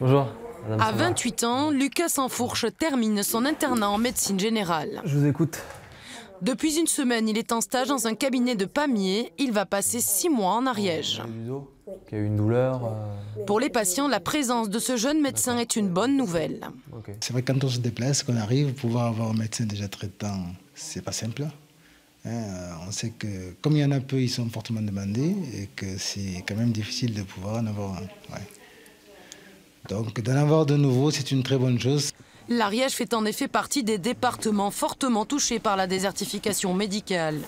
Bonjour, madame. À 28 ans, Lucas Sansfourche termine son internat en médecine générale. Je vous écoute. Depuis une semaine, il est en stage dans un cabinet de Pamiers. Il va passer 6 mois en Ariège. Il y a eu une douleur. Pour les patients, la présence de ce jeune médecin est une bonne nouvelle. Okay. C'est vrai que quand on se déplace, qu'on arrive, pouvoir avoir un médecin déjà traitant, c'est pas simple. On sait que comme il y en a peu, ils sont fortement demandés et que c'est quand même difficile de pouvoir en avoir un. Ouais. Donc d'en avoir de nouveau, c'est une très bonne chose. L'Ariège fait en effet partie des départements fortement touchés par la désertification médicale.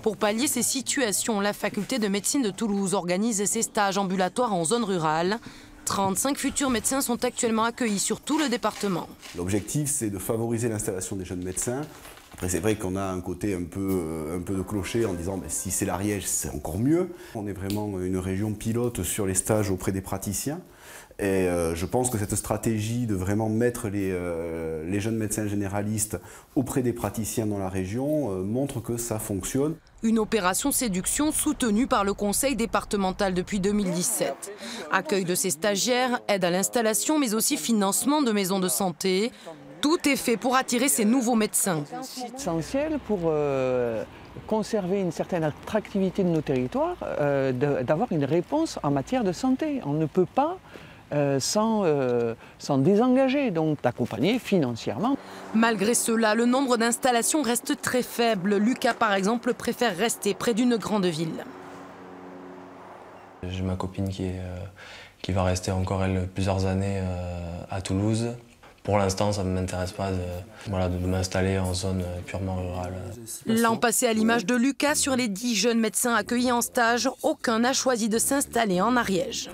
Pour pallier ces situations, la faculté de médecine de Toulouse organise ses stages ambulatoires en zone rurale. 35 futurs médecins sont actuellement accueillis sur tout le département. L'objectif, c'est de favoriser l'installation des jeunes médecins. Après, c'est vrai qu'on a un côté un peu de clocher en disant si c'est l'Ariège, c'est encore mieux. On est vraiment une région pilote sur les stages auprès des praticiens. Et je pense que cette stratégie de vraiment mettre les jeunes médecins généralistes auprès des praticiens dans la région montre que ça fonctionne. Une opération séduction soutenue par le conseil départemental depuis 2017. Accueil de ces stagiaires, aide à l'installation, mais aussi financement de maisons de santé. Tout est fait pour attirer ces nouveaux médecins. C'est essentiel pour conserver une certaine attractivité de nos territoires, d'avoir une réponse en matière de santé. On ne peut pas s'en désengager, donc d'accompagner financièrement. Malgré cela, le nombre d'installations reste très faible. Lucas, par exemple, préfère rester près d'une grande ville. J'ai ma copine qui va rester encore, elle, plusieurs années à Toulouse. Pour l'instant, ça ne m'intéresse pas de m'installer en zone purement rurale. L'an passé, à l'image de Lucas, sur les 10 jeunes médecins accueillis en stage, aucun n'a choisi de s'installer en Ariège.